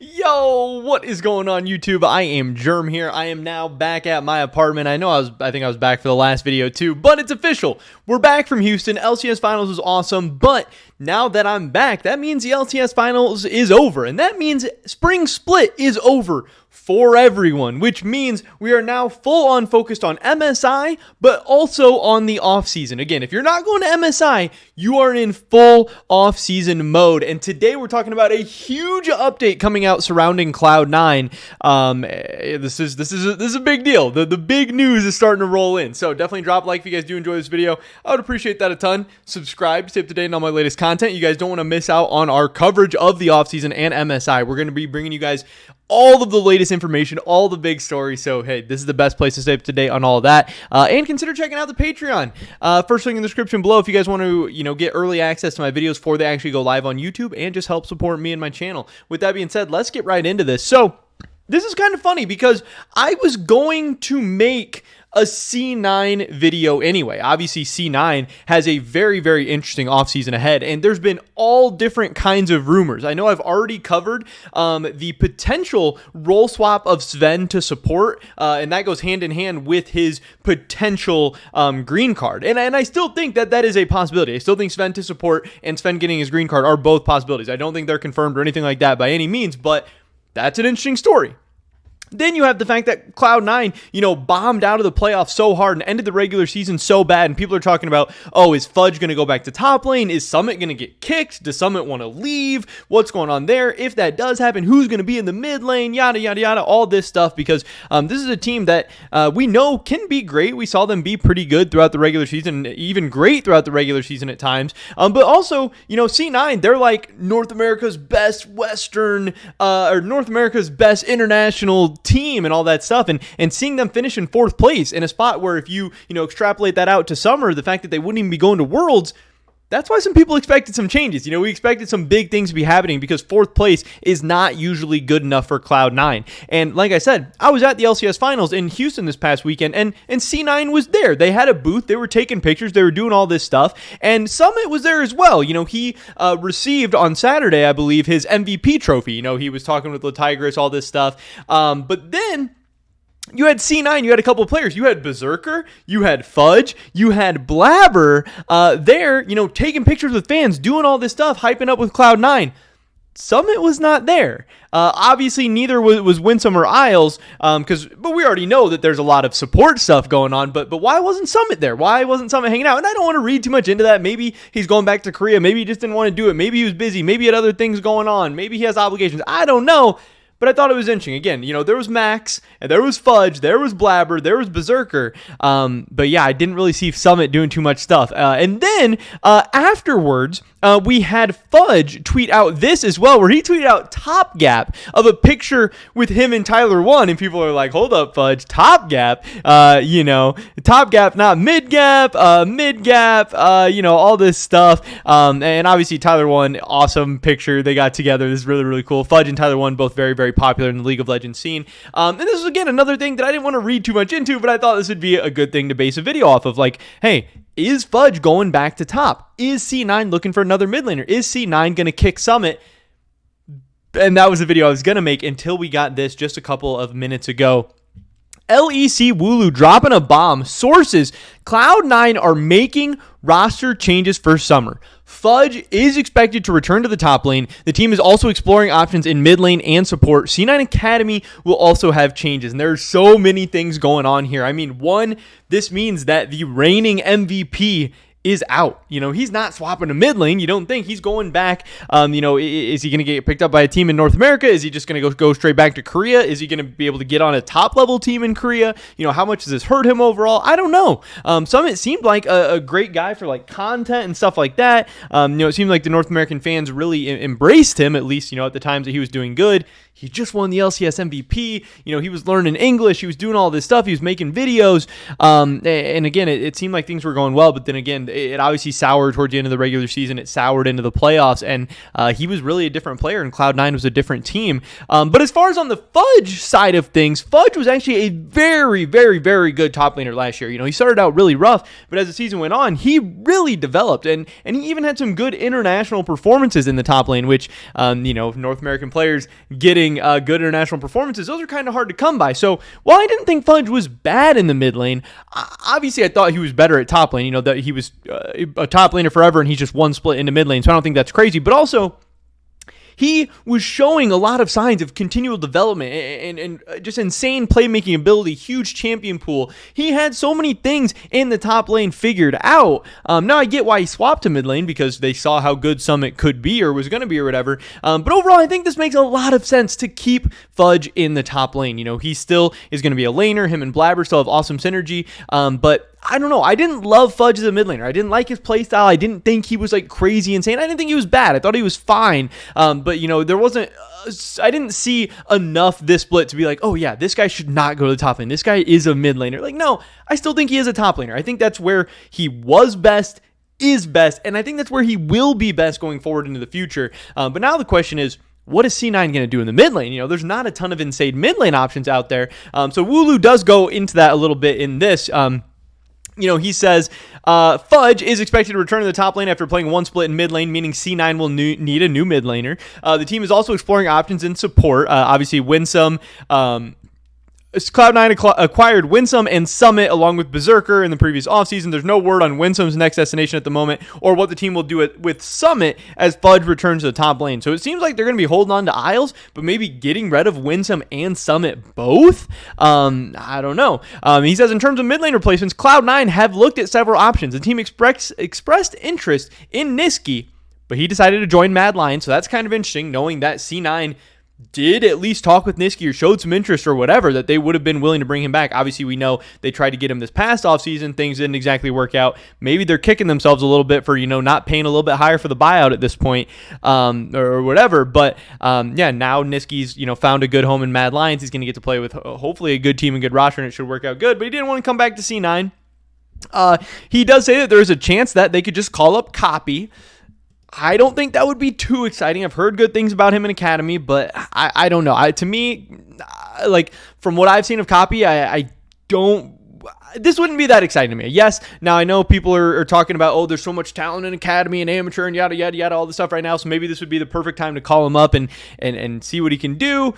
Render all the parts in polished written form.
Yo, what is going on YouTube? I am Germ here. I am now back at my apartment. I think I was back for the last video too, but it's official. We're back from Houston. LCS Finals was awesome, but now that I'm back, that means the LCS Finals is over, and that means Spring Split is over for everyone, which means we are now full on focused on MSI, but also on the offseason. Again, if you're not going to MSI, you are in full offseason mode. And today we're talking about a huge update coming out surrounding Cloud9. This is a big deal. The big news is starting to roll in. So definitely drop a like if you guys do enjoy this video. I would appreciate that a ton. Subscribe to stay up to date on all my latest content. You guys don't want to miss out on our coverage of the offseason and MSI. We're going to be bringing you guys all of the latest information, all the big stories. So, hey, this is the best place to stay up to date on all of that. And consider checking out the Patreon. First link in the description below if you guys want to, get early access to my videos before they actually go live on YouTube and just help support me and my channel. With that being said, let's get right into this. So, this is kind of funny because I was going to make a C9 video anyway. Obviously, C9 has a very, very interesting offseason ahead, and there's been all different kinds of rumors. I know I've already covered the potential role swap of Sven to support, and that goes hand in hand with his potential green card. And I still think that is a possibility. I still think Sven to support and Sven getting his green card are both possibilities. I don't think they're confirmed or anything like that by any means, but that's an interesting story. Then you have the fact that Cloud9, bombed out of the playoffs so hard and ended the regular season so bad. And people are talking about, oh, is Fudge going to go back to top lane? Is Summit going to get kicked? Does Summit want to leave? What's going on there? If that does happen, who's going to be in the mid lane? Yada, yada, yada, all this stuff. Because this is a team that we know can be great. We saw them be pretty good throughout the regular season, even great throughout the regular season at times. But also, C9, they're like North America's best Western, or North America's best international team and all that stuff, and seeing them finish in 4th place in a spot where if you extrapolate that out to summer, the fact that they wouldn't even be going to Worlds, that's why some people expected some changes. We expected some big things to be happening because 4th place is not usually good enough for Cloud9. And like I said, I was at the LCS Finals in Houston this past weekend, and C9 was there. They had a booth. They were taking pictures. They were doing all this stuff. And Summit was there as well. He received on Saturday, I believe, his MVP trophy. He was talking with Tigris, all this stuff. But then you had C9, you had a couple of players. You had Berserker, you had Fudge, you had Blabber there, taking pictures with fans, doing all this stuff, hyping up with Cloud9. Summit was not there. Obviously, neither was Winsome or Isles, but we already know that there's a lot of support stuff going on, but why wasn't Summit there? Why wasn't Summit hanging out? And I don't want to read too much into that. Maybe he's going back to Korea. Maybe he just didn't want to do it. Maybe he was busy. Maybe he had other things going on. Maybe he has obligations. I don't know. But I thought it was interesting. Again, there was Max, and there was Fudge, there was Blabber, there was Berserker. But yeah, I didn't really see Summit doing too much stuff. And then afterwards, we had Fudge tweet out this as well, where he tweeted out top gap of a picture with him and Tyler1. And people are like, hold up, Fudge, top gap. Top gap, not mid gap, all this stuff. And obviously Tyler1, awesome picture they got together. This is really, really cool. Fudge and Tyler1 both very, very popular in the League of Legends scene. And this is, again, another thing that I didn't want to read too much into, but I thought this would be a good thing to base a video off of. Like, hey, is Fudge going back to top? Is C9 looking for another mid laner? Is C9 going to kick Summit? And that was the video I was going to make until we got this just a couple of minutes ago. LEC Wooloo dropping a bomb. Sources, Cloud9 are making roster changes for summer. Fudge is expected to return to the top lane. The team is also exploring options in mid lane and support. C9 Academy will also have changes, and there are so many things going on here. I mean, one, this means that the reigning MVP is out. He's not swapping to mid lane. You don't think he's going back. Is he going to get picked up by a team in North America? Is he just going to go straight back to Korea? Is he going to be able to get on a top level team in Korea? How much does this hurt him overall? I don't know. Summit seemed like a great guy for like content and stuff like that. It seemed like the North American fans really embraced him, at least, at the times that he was doing good. He just won the LCS MVP. He was learning English. He was doing all this stuff. He was making videos. And again, it seemed like things were going well. But then again, It obviously soured towards the end of the regular season. It soured into the playoffs, and he was really a different player, and Cloud9 was a different team. But as far as on the Fudge side of things, Fudge was actually a very, very, very good top laner last year. He started out really rough, but as the season went on, he really developed, and he even had some good international performances in the top lane, which, North American players getting good international performances, those are kind of hard to come by. So while I didn't think Fudge was bad in the mid lane, obviously I thought he was better at top lane, that he was a top laner forever, and he's just one split into mid lane, so I don't think that's crazy, but also he was showing a lot of signs of continual development and just insane playmaking ability, huge champion pool. He had so many things in the top lane figured out. Now I get why he swapped to mid lane, because they saw how good Summit could be or was going to be or whatever. But overall, I think this makes a lot of sense to keep Fudge in the top lane. He still is going to be a laner. Him and Blabber still have awesome synergy. But I don't know. I didn't love Fudge as a mid laner. I didn't like his playstyle. I didn't think he was like crazy insane. I didn't think he was bad. I thought he was fine. But there wasn't. I didn't see enough this split to be like, oh yeah, this guy should not go to the top lane. This guy is a mid laner. Like, no, I still think he is a top laner. I think that's where he was best, is best, and I think that's where he will be best going forward into the future. But now the question is, what is C9 going to do in the mid lane? There's not a ton of insane mid lane options out there. So Wooloo does go into that a little bit in this. He says, Fudge is expected to return to the top lane after playing one split in mid lane, meaning C9 will need a new mid laner. The team is also exploring options in support. Obviously, Winsome. Cloud9 acquired Winsome and Summit along with Berserker in the previous offseason. There's no word on Winsome's next destination at the moment or what the team will do with Summit as Fudge returns to the top lane. So it seems like they're going to be holding on to Isles, but maybe getting rid of Winsome and Summit both? I don't know. He says, in terms of mid lane replacements, Cloud9 have looked at several options. The team expressed interest in Niski, but he decided to join Mad Lion, so that's kind of interesting, knowing that C9 did at least talk with Niski or showed some interest or whatever, that they would have been willing to bring him back. Obviously, we know they tried to get him this past offseason. Things didn't exactly work out. Maybe they're kicking themselves a little bit for, not paying a little bit higher for the buyout at this point, or whatever. But, now Niski's, found a good home in Mad Lions. He's going to get to play with hopefully a good team and good roster, and it should work out good. But he didn't want to come back to C9. He does say that there is a chance that they could just call up Copy. I don't think that would be too exciting. I've heard good things about him in Academy, but I don't know. To me, from what I've seen of Copy, I don't. This wouldn't be that exciting to me. Yes, now I know people are talking about, there's so much talent in Academy and Amateur and yada, yada, yada, all this stuff right now, so maybe this would be the perfect time to call him up and see what he can do.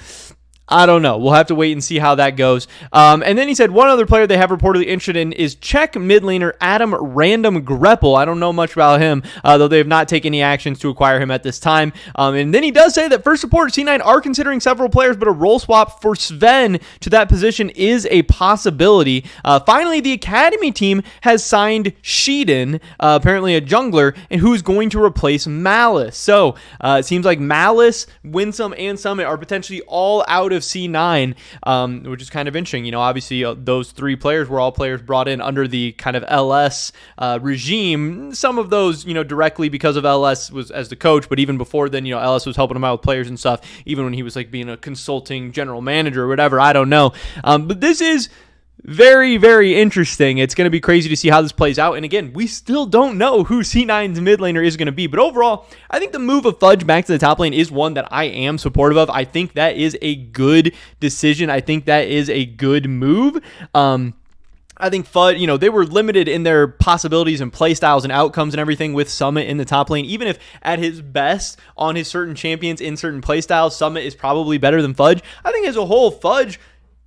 I don't know. We'll have to wait and see how that goes. And then he said one other player they have reportedly interested in is Czech mid laner Adam Random Greppel. I don't know much about him, though they have not taken any actions to acquire him at this time. And then he does say that for support, C9 are considering several players, but a role swap for Sven to that position is a possibility. Finally, the Academy team has signed Sheeden, apparently a jungler, and who's going to replace Malice. So it seems like Malice, Winsome, and Summit are potentially all out of C9, which is kind of interesting. Obviously those three players were all players brought in under the kind of LS regime. Some of those, directly because of LS was as the coach, but even before then, LS was helping him out with players and stuff, even when he was like being a consulting general manager or whatever. I don't know. But this is very, very interesting. It's going to be crazy to see how this plays out. And again, we still don't know who C9's mid laner is going to be. But overall, I think the move of Fudge back to the top lane is one that I am supportive of. I think that is a good decision. I think that is a good move. I think Fudge, they were limited in their possibilities and play styles and outcomes and everything with Summit in the top lane. Even if at his best on his certain champions in certain play styles, Summit is probably better than Fudge. I think as a whole, Fudge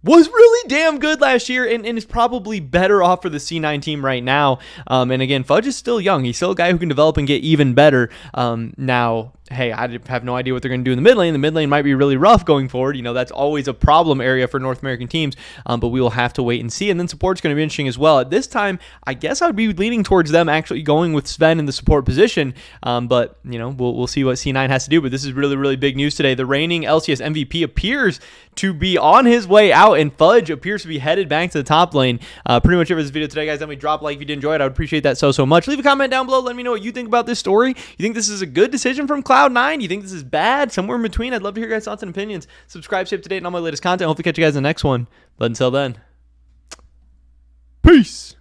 was really damn good last year and is probably better off for the C9 team right now. And again, Fudge is still young. He's still a guy who can develop and get even better. Now, hey, I have no idea what they're going to do in the mid lane. The mid lane might be really rough going forward. That's always a problem area for North American teams, but we will have to wait and see. And then support's going to be interesting as well. At this time, I guess I would be leaning towards them actually going with Sven in the support position, but, we'll see what C9 has to do. But this is really, really big news today. The reigning LCS MVP appears to be on his way out, and Fudge appears to be headed back to the top lane. Pretty much it for this video today, guys. Let me drop a like if you did enjoy it. I would appreciate that so much. Leave a comment down below. Let me know what you think about this story. You think this is a good decision from Cloud9? You think this is bad? Somewhere in between. I'd love to hear your guys' thoughts and opinions. Subscribe, stay up to date on all my latest content. Hopefully catch you guys in the next one. But until then, peace.